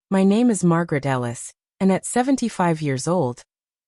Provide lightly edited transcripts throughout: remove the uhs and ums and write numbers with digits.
My name is Margaret Ellis, and at 75 years old,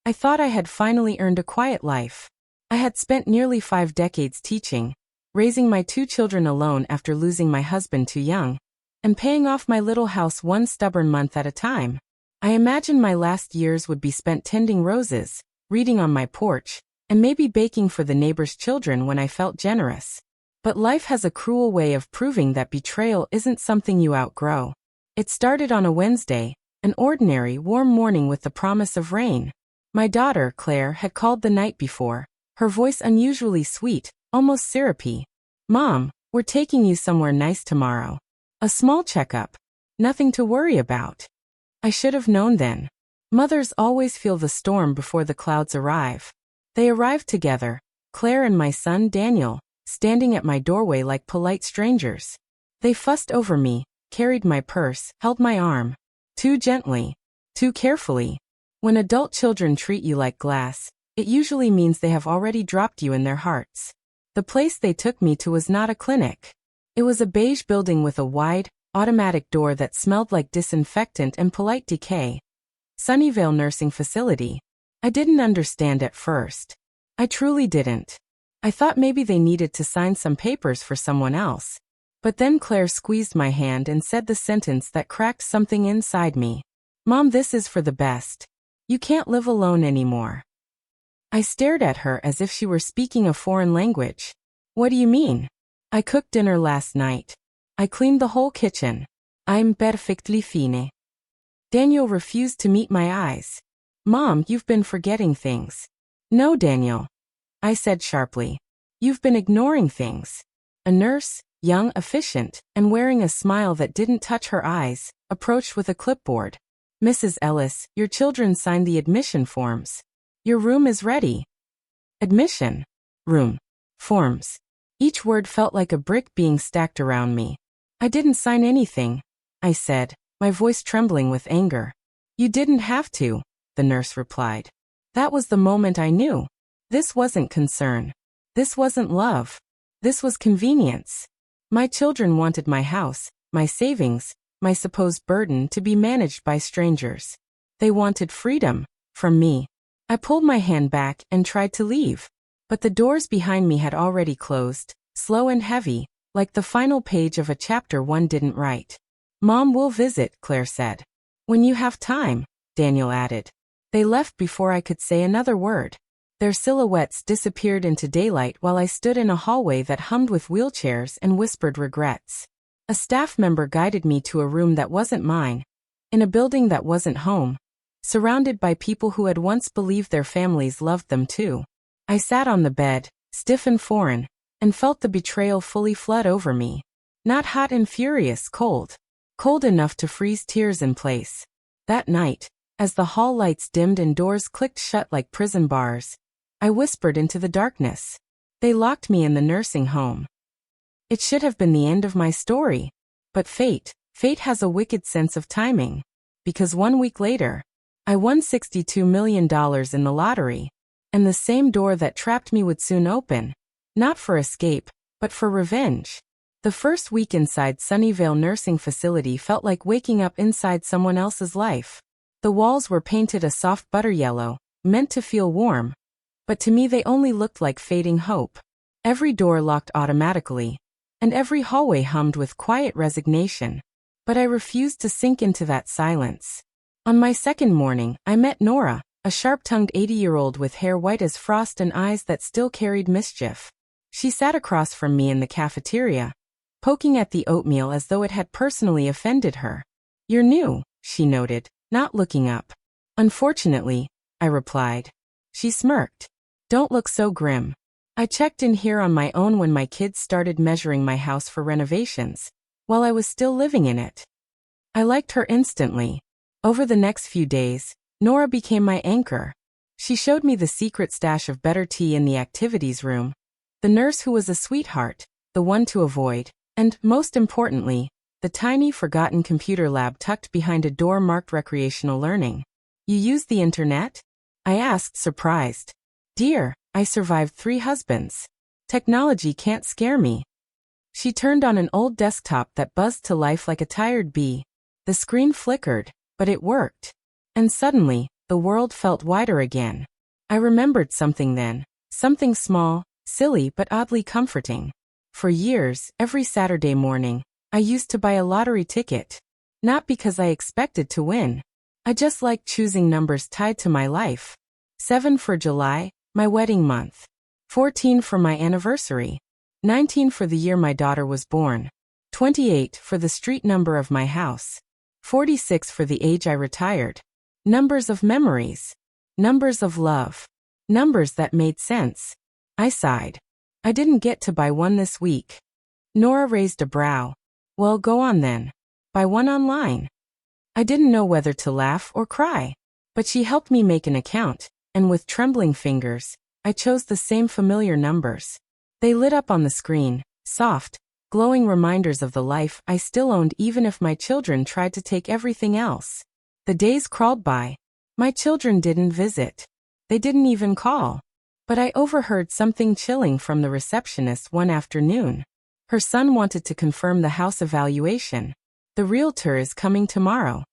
I thought I had finally earned a quiet life. I had spent nearly 5 decades teaching, raising my 2 children alone after losing my husband too young, and paying off my little house one stubborn month at a time. I imagined my last years would be spent tending roses, reading on my porch, and maybe baking for the neighbor's children when I felt generous. But life has a cruel way of proving that betrayal isn't something you outgrow. It started on a Wednesday, an ordinary, warm morning with the promise of rain. My daughter, Claire, had called the night before, her voice unusually sweet, almost syrupy. "Mom, we're taking you somewhere nice tomorrow. A small checkup. Nothing to worry about." I should have known then. Mothers always feel the storm before the clouds arrive. They arrived together, Claire and my son Daniel, standing at my doorway like polite strangers. They fussed over me, carried my purse, held my arm. Too gently, too carefully. When adult children treat you like glass, it usually means they have already dropped you in their hearts. The place they took me to was not a clinic. It was a beige building with a wide, automatic door that smelled like disinfectant and polite decay. Sunnyvale Nursing Facility. I didn't understand at first. I truly didn't. I thought maybe they needed to sign some papers for someone else. But then Claire squeezed my hand and said the sentence that cracked something inside me. "Mom, this is for the best. You can't live alone anymore." I stared at her as if she were speaking a foreign language. "What do you mean?" "I cooked dinner last night. I cleaned the whole kitchen. I'm perfectly fine." Daniel refused to meet my eyes. "Mom, you've been forgetting things." "No, Daniel," I said sharply. "You've been ignoring things." A nurse, young, efficient, and wearing a smile that didn't touch her eyes, approached with a clipboard. "Mrs. Ellis, your children signed the admission forms. Your room is ready." Admission. Room. Forms. Each word felt like a brick being stacked around me. "I didn't sign anything," I said, my voice trembling with anger. "You didn't have to," the nurse replied. That was the moment I knew. This wasn't concern. This wasn't love. This was convenience. My children wanted my house, my savings, my supposed burden to be managed by strangers. They wanted freedom from me. I pulled my hand back and tried to leave. But the doors behind me had already closed, slow and heavy, like the final page of a chapter one didn't write. "Mom will visit," Claire said. "When you have time," Daniel added. They left before I could say another word. Their silhouettes disappeared into daylight while I stood in a hallway that hummed with wheelchairs and whispered regrets. A staff member guided me to a room that wasn't mine, in a building that wasn't home, surrounded by people who had once believed their families loved them too. I sat on the bed, stiff and foreign, and felt the betrayal fully flood over me. Not hot and furious, cold. Cold enough to freeze tears in place. That night, as the hall lights dimmed and doors clicked shut like prison bars, I whispered into the darkness. They locked me in the nursing home. It should have been the end of my story. But fate has a wicked sense of timing. Because 1 week later, I won $62 million in the lottery. And the same door that trapped me would soon open. Not for escape, but for revenge. The first week inside Sunnyvale Nursing Facility felt like waking up inside someone else's life. The walls were painted a soft butter yellow, meant to feel warm. But to me they only looked like fading hope. Every door locked automatically, and every hallway hummed with quiet resignation. But I refused to sink into that silence. On my second morning, I met Nora, a sharp-tongued 80-year-old with hair white as frost and eyes that still carried mischief. She sat across from me in the cafeteria, poking at the oatmeal as though it had personally offended her. "You're new," she noted, not looking up. "Unfortunately," I replied. She smirked. "Don't look so grim. I checked in here on my own when my kids started measuring my house for renovations, while I was still living in it." I liked her instantly. Over the next few days, Nora became my anchor. She showed me the secret stash of better tea in the activities room, the nurse who was a sweetheart, the one to avoid, and, most importantly, the tiny forgotten computer lab tucked behind a door marked recreational learning. "You use the internet?" I asked, surprised. "Dear, I survived 3 husbands. Technology can't scare me." She turned on an old desktop that buzzed to life like a tired bee. The screen flickered, but it worked. And suddenly, the world felt wider again. I remembered something then. Something small, silly but oddly comforting. For years, every Saturday morning, I used to buy a lottery ticket. Not because I expected to win. I just liked choosing numbers tied to my life. 7 for July, my wedding month. 14 for my anniversary. 19 for the year my daughter was born. 28 for the street number of my house. 46 for the age I retired. Numbers of memories. Numbers of love. Numbers that made sense. I sighed. I didn't get to buy one this week. Nora raised a brow. Well, go on then. Buy one online. I didn't know whether to laugh or cry. But she helped me make an account, and with trembling fingers, I chose the same familiar numbers. They lit up on the screen, soft, glowing reminders of the life I still owned even if my children tried to take everything else. The days crawled by. My children didn't visit. They didn't even call. But I overheard something chilling from the receptionist one afternoon. Her son wanted to confirm the house evaluation. The realtor is coming tomorrow.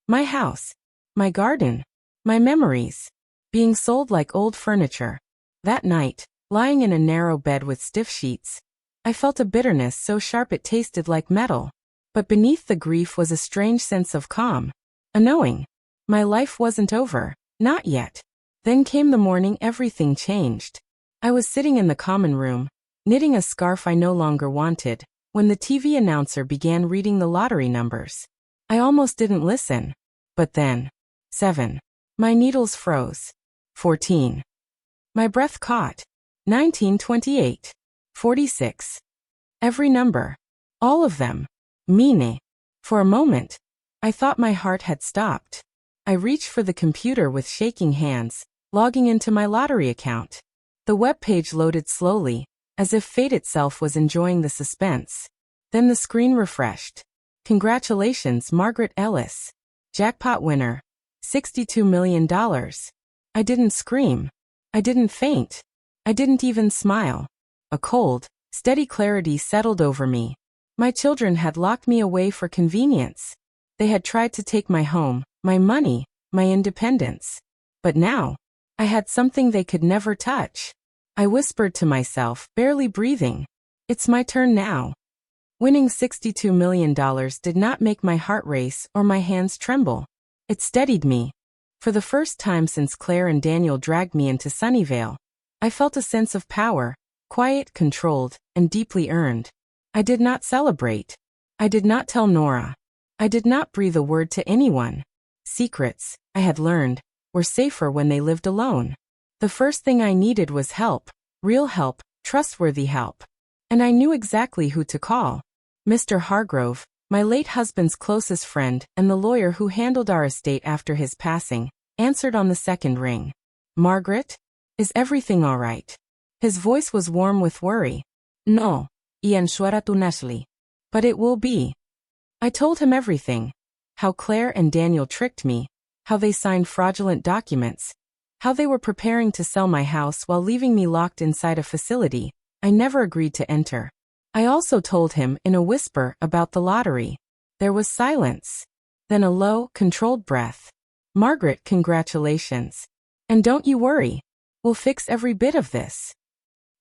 My house. My garden. My memories. Being sold like old furniture. That night, lying in a narrow bed with stiff sheets, I felt a bitterness so sharp it tasted like metal. But beneath the grief was a strange sense of calm. A knowing. My life wasn't over. Not yet. Then came the morning everything changed. I was sitting in the common room, knitting a scarf I no longer wanted, when the TV announcer began reading the lottery numbers. I almost didn't listen. But then. 7. My needles froze. 14. My breath caught. 1928. 46. Every number. All of them. Mine. For a moment, I thought my heart had stopped. I reached for the computer with shaking hands, logging into my lottery account. The web page loaded slowly, as if fate itself was enjoying the suspense. Then the screen refreshed. Congratulations, Margaret Ellis. Jackpot winner. $62 million. I didn't scream. I didn't faint. I didn't even smile. A cold, steady clarity settled over me. My children had locked me away for convenience. They had tried to take my home, my money, my independence. But now, I had something they could never touch. I whispered to myself, barely breathing. It's my turn now. Winning $62 million did not make my heart race or my hands tremble. It steadied me. For the first time since Claire and Daniel dragged me into Sunnyvale, I felt a sense of power, quiet, controlled, and deeply earned. I did not celebrate. I did not tell Nora. I did not breathe a word to anyone. Secrets, I had learned, were safer when they lived alone. The first thing I needed was help, real help, trustworthy help. And I knew exactly who to call. Mr. Hargrove, my late husband's closest friend and the lawyer who handled our estate after his passing, answered on the second ring. Margaret? Is everything all right? His voice was warm with worry. No, Ian Suara Nasli. But it will be. I told him everything. How Claire and Daniel tricked me, how they signed fraudulent documents, how they were preparing to sell my house while leaving me locked inside a facility I never agreed to enter. I also told him in a whisper about the lottery. There was silence. Then a low, controlled breath. Margaret, congratulations. And don't you worry. We'll fix every bit of this.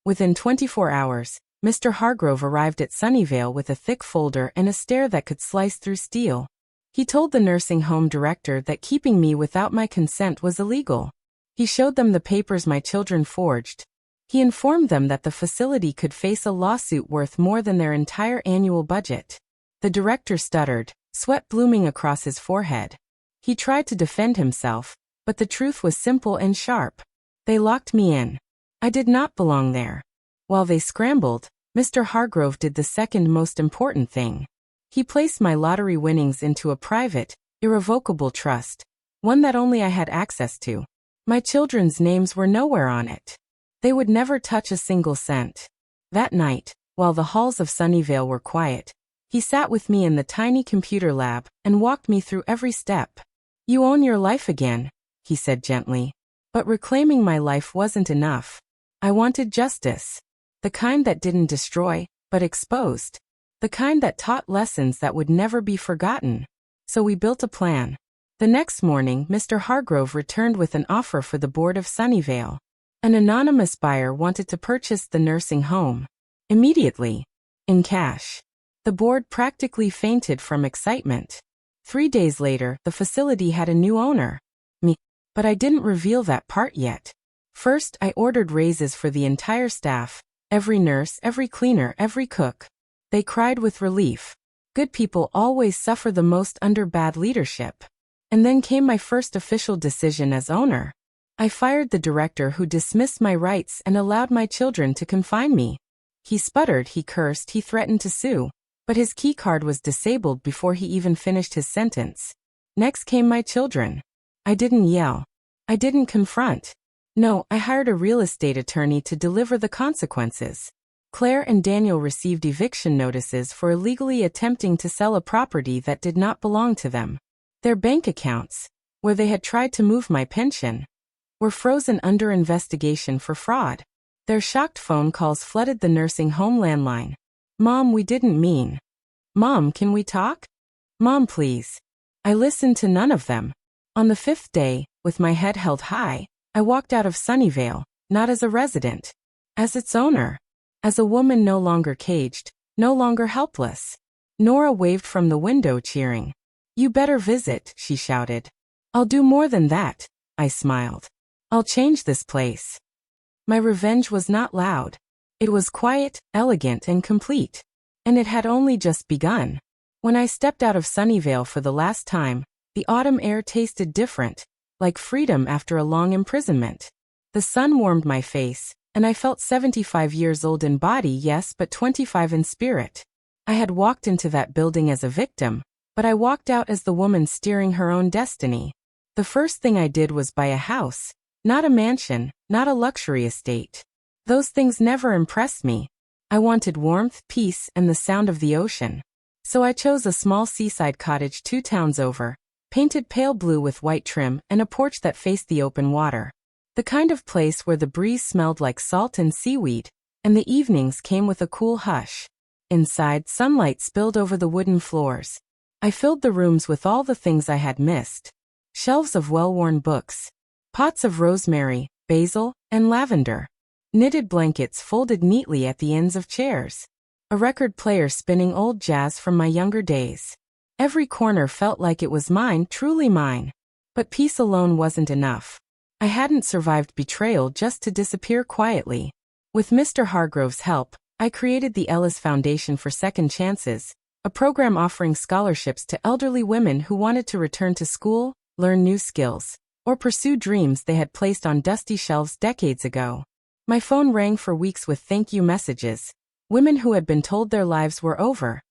Within 24 hours, Mr. Hargrove arrived at Sunnyvale with a thick folder and a stare that could slice through steel. He told the nursing home director that keeping me without my consent was illegal. He showed them the papers my children forged. He informed them that the facility could face a lawsuit worth more than their entire annual budget. The director stuttered, sweat blooming across his forehead. He tried to defend himself, but the truth was simple and sharp. They locked me in. I did not belong there. While they scrambled, Mr. Hargrove did the second most important thing. He placed my lottery winnings into a private, irrevocable trust, one that only I had access to. My children's names were nowhere on it. They would never touch a single cent. That night, while the halls of Sunnyvale were quiet, he sat with me in the tiny computer lab and walked me through every step. You own your life again, he said gently. But reclaiming my life wasn't enough. I wanted justice. The kind that didn't destroy, but exposed. The kind that taught lessons that would never be forgotten. So we built a plan. The next morning, Mr. Hargrove returned with an offer for the board of Sunnyvale. An anonymous buyer wanted to purchase the nursing home. Immediately. In cash. The board practically fainted from excitement. 3 days later, the facility had a new owner. Me. But I didn't reveal that part yet. First, I ordered raises for the entire staff, every nurse, every cleaner, every cook. They cried with relief. Good people always suffer the most under bad leadership. And then came my first official decision as owner. I fired the director who dismissed my rights and allowed my children to confine me. He sputtered, he cursed, he threatened to sue. But his keycard was disabled before he even finished his sentence. Next came my children. I didn't yell. I didn't confront. No, I hired a real estate attorney to deliver the consequences. Claire and Daniel received eviction notices for illegally attempting to sell a property that did not belong to them. Their bank accounts, where they had tried to move my pension, were frozen under investigation for fraud. Their shocked phone calls flooded the nursing home landline. Mom, we didn't mean. Mom, can we talk? Mom, please. I listened to none of them. On the 5th day, with my head held high, I walked out of Sunnyvale, not as a resident, as its owner. As a woman no longer caged, no longer helpless. Nora waved from the window cheering. You better visit, she shouted. I'll do more than that, I smiled. I'll change this place. My revenge was not loud. It was quiet, elegant, and complete. And it had only just begun. When I stepped out of Sunnyvale for the last time, the autumn air tasted different, like freedom after a long imprisonment. The sun warmed my face, and I felt 75 years old in body, yes, but 25 in spirit. I had walked into that building as a victim, but I walked out as the woman steering her own destiny. The first thing I did was buy a house, not a mansion, not a luxury estate. Those things never impressed me. I wanted warmth, peace, and the sound of the ocean. So I chose a small seaside cottage 2 towns over, painted pale blue with white trim and a porch that faced the open water. The kind of place where the breeze smelled like salt and seaweed, and the evenings came with a cool hush. Inside, sunlight spilled over the wooden floors. I filled the rooms with all the things I had missed. Shelves of well-worn books. Pots of rosemary, basil, and lavender. Knitted blankets folded neatly at the ends of chairs. A record player spinning old jazz from my younger days. Every corner felt like it was mine, truly mine. But peace alone wasn't enough. I hadn't survived betrayal just to disappear quietly. With Mr. Hargrove's help, I created the Ellis Foundation for Second Chances, a program offering scholarships to elderly women who wanted to return to school, learn new skills, or pursue dreams they had placed on dusty shelves decades ago. My phone rang for weeks with thank you messages. Women who had been told their lives were over,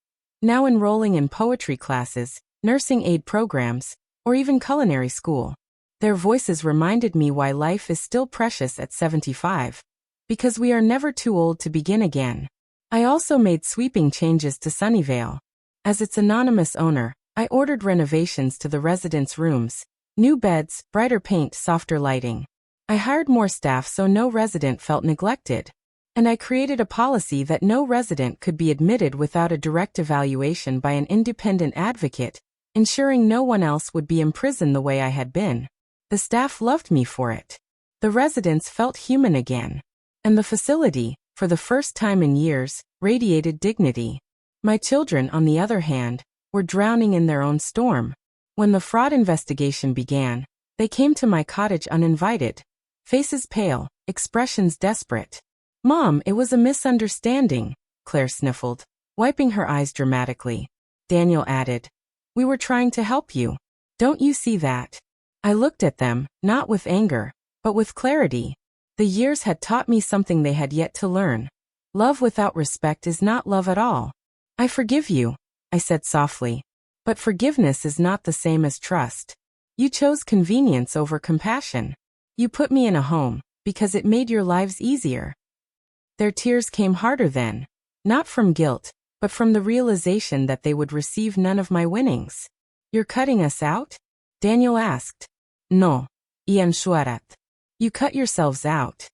now enrolling in poetry classes, nursing aid programs, or even culinary school. Their voices reminded me why life is still precious at 75. Because we are never too old to begin again. I also made sweeping changes to Sunnyvale. As its anonymous owner, I ordered renovations to the residents' rooms. New beds, brighter paint, softer lighting. I hired more staff so no resident felt neglected. And I created a policy that no resident could be admitted without a direct evaluation by an independent advocate, ensuring no one else would be imprisoned the way I had been. The staff loved me for it. The residents felt human again. And the facility, for the first time in years, radiated dignity. My children, on the other hand, were drowning in their own storm. When the fraud investigation began, they came to my cottage uninvited. Faces pale, expressions desperate. Mom, it was a misunderstanding, Claire sniffled, wiping her eyes dramatically. Daniel added, we were trying to help you. Don't you see that? I looked at them, not with anger, but with clarity. The years had taught me something they had yet to learn. Love without respect is not love at all. I forgive you, I said softly. But forgiveness is not the same as trust. You chose convenience over compassion. You put me in a home, because it made your lives easier. Their tears came harder then. Not from guilt, but from the realization that they would receive none of my winnings. You're cutting us out? Daniel asked. No. Ian Shuarat. You cut yourselves out.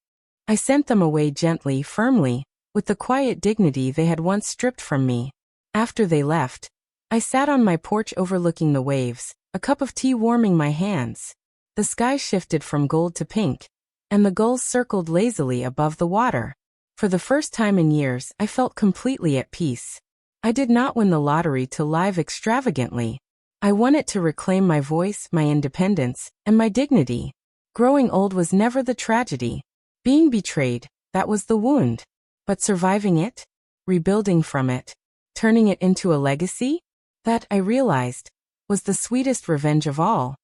I sent them away gently, firmly, with the quiet dignity they had once stripped from me. After they left, I sat on my porch overlooking the waves, a cup of tea warming my hands. The sky shifted from gold to pink, and the gulls circled lazily above the water. For the first time in years, I felt completely at peace. I did not win the lottery to live extravagantly. I won it to reclaim my voice, my independence, and my dignity. Growing old was never the tragedy. Being betrayed, that was the wound. But surviving it, rebuilding from it, turning it into a legacy, that, I realized, was the sweetest revenge of all.